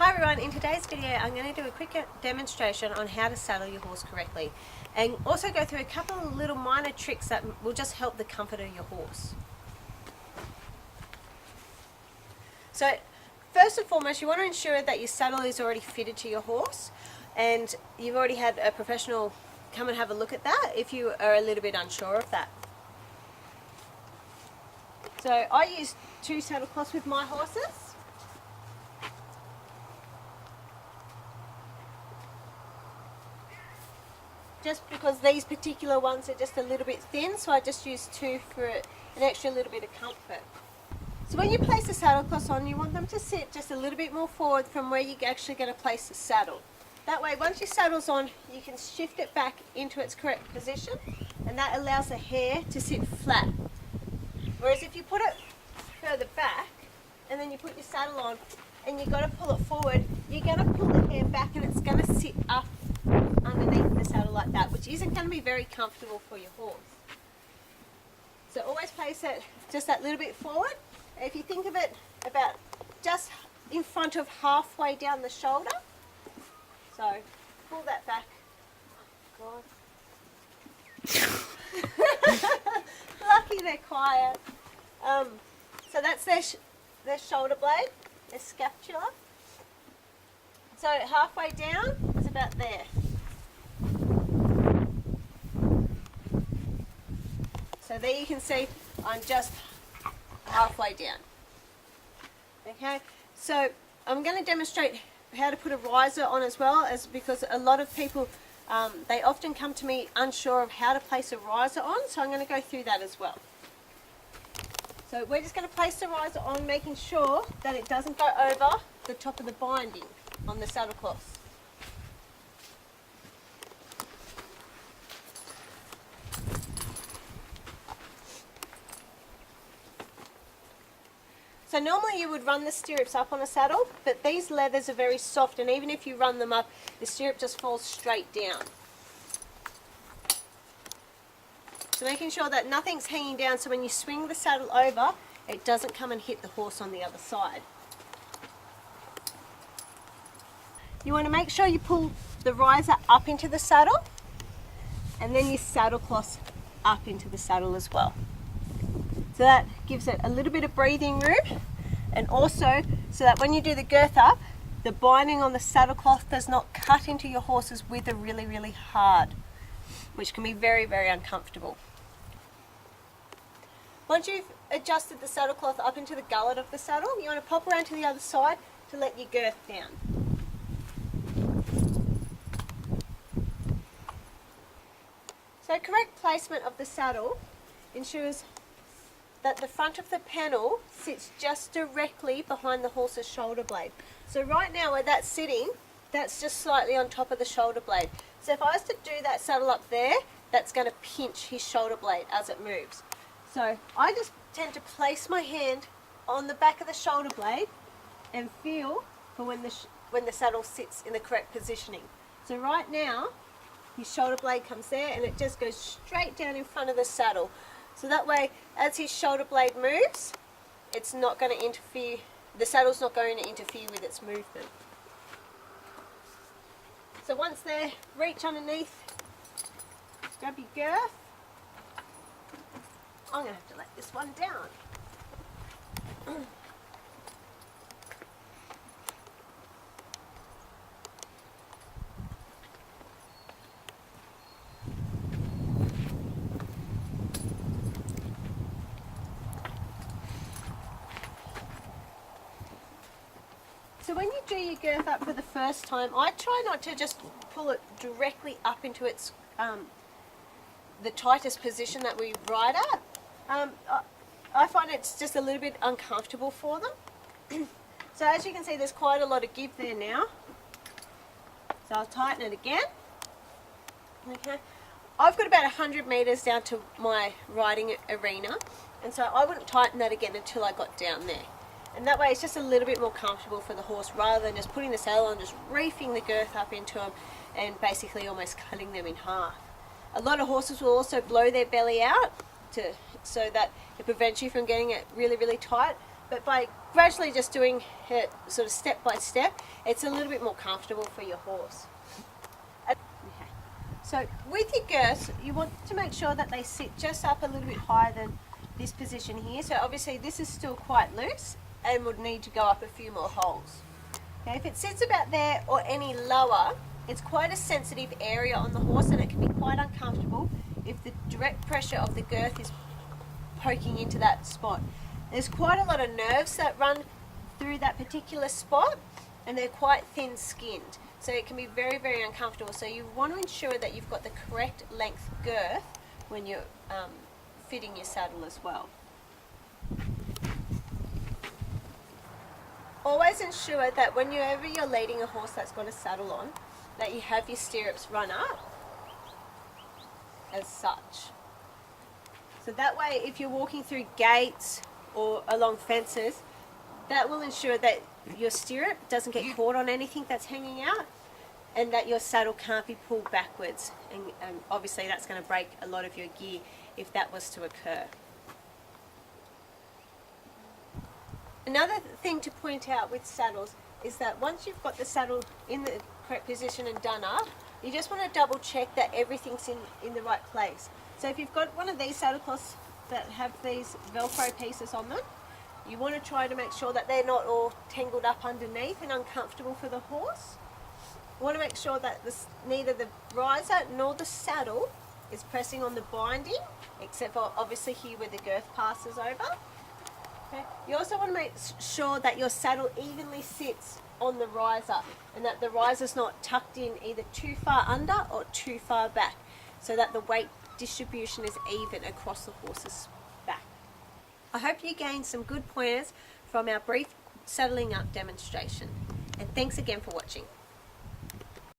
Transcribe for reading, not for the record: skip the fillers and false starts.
Hi everyone, in today's video I'm going to do a quick demonstration on how to saddle your horse correctly and also go through a couple of little minor tricks that will just help the comfort of your horse. So first and foremost, you want to ensure that your saddle is already fitted to your horse and you've already had a professional come and have a look at that if you are a little bit unsure of that. So I use 2 saddle cloths with my horses. Just because these particular ones are just a little bit thin, so I just use 2 for an extra little bit of comfort. So when you place the saddle cloths on, you want them to sit just a little bit more forward from where you're actually going to place the saddle. That way, once your saddle's on, you can shift it back into its correct position, and that allows the hair to sit flat. Whereas if you put it further back, and then you put your saddle on, and you've got to pull it forward, you're going to pull the hair back and it's going to sit up underneath the saddle like that, which isn't going to be very comfortable for your horse. So always place it just that little bit forward. If you think of it about just in front of halfway down the shoulder, so pull that back. Oh God. Lucky they're quiet. So that's their shoulder blade, their scapula. So halfway down is about there. So there you can see I'm just halfway down. Okay, so I'm going to demonstrate how to put a riser on as well, as because a lot of people they often come to me unsure of how to place a riser on, so I'm going to go through that as well. So we're just going to place the riser on, making sure that it doesn't go over the top of the binding on the saddle cloths. So normally you would run the stirrups up on a saddle, but these leathers are very soft, and even if you run them up, the stirrup just falls straight down. So making sure that nothing's hanging down, so when you swing the saddle over, it doesn't come and hit the horse on the other side. You want to make sure you pull the riser up into the saddle, and then your saddle cloths up into the saddle as well. So that gives it a little bit of breathing room, and also so that when you do the girth up, the binding on the saddle cloth does not cut into your horse's wither really, really hard, which can be very, very uncomfortable. Once you've adjusted the saddle cloth up into the gullet of the saddle, you want to pop around to the other side to let your girth down. So correct placement of the saddle ensures that the front of the panel sits just directly behind the horse's shoulder blade. So right now where that's sitting, that's just slightly on top of the shoulder blade. So if I was to do that saddle up there, that's going to pinch his shoulder blade as it moves. So I just tend to place my hand on the back of the shoulder blade and feel for when the saddle sits in the correct positioning. So right now, his shoulder blade comes there and it just goes straight down in front of the saddle. So that way, as his shoulder blade moves, it's not going to interfere, the saddle's not going to interfere with its movement. So once there, reach underneath, grab your girth. I'm going to have to let this one down. So when you do your girth up for the first time, I try not to just pull it directly up into its the tightest position that we ride at. I find it's just a little bit uncomfortable for them. So as you can see, there's quite a lot of give there now. So I'll tighten it again. Okay, I've got about 100 metres down to my riding arena, and so I wouldn't tighten that again until I got down there. And that way it's just a little bit more comfortable for the horse, rather than just putting the saddle on, just reefing the girth up into them and basically almost cutting them in half. A lot of horses will also blow their belly out so that it prevents you from getting it really, really tight. But by gradually just doing it sort of step by step, it's a little bit more comfortable for your horse. Okay. So with your girths, you want to make sure that they sit just up a little bit higher than this position here. So obviously this is still quite loose and would need to go up a few more holes. Okay, if it sits about there or any lower, it's quite a sensitive area on the horse and it can be quite uncomfortable if the direct pressure of the girth is poking into that spot. There's quite a lot of nerves that run through that particular spot and they're quite thin skinned, so it can be very, very uncomfortable. So you want to ensure that you've got the correct length girth when you're fitting your saddle as well. Always ensure that whenever you're leading a horse that's got a saddle on, that you have your stirrups run up as such. So that way if you're walking through gates or along fences, that will ensure that your stirrup doesn't get caught on anything that's hanging out and that your saddle can't be pulled backwards, and obviously that's going to break a lot of your gear if that was to occur. Another thing to point out with saddles is that once you've got the saddle in the correct position and done up, you just want to double check that everything's in the right place. So if you've got one of these saddle cloths that have these Velcro pieces on them, you want to try to make sure that they're not all tangled up underneath and uncomfortable for the horse. You want to make sure that neither the riser nor the saddle is pressing on the binding, except for obviously here where the girth passes over. Okay. You also want to make sure that your saddle evenly sits on the riser and that the riser's not tucked in either too far under or too far back, so that the weight distribution is even across the horse's back. I hope you gained some good pointers from our brief saddling up demonstration, and thanks again for watching.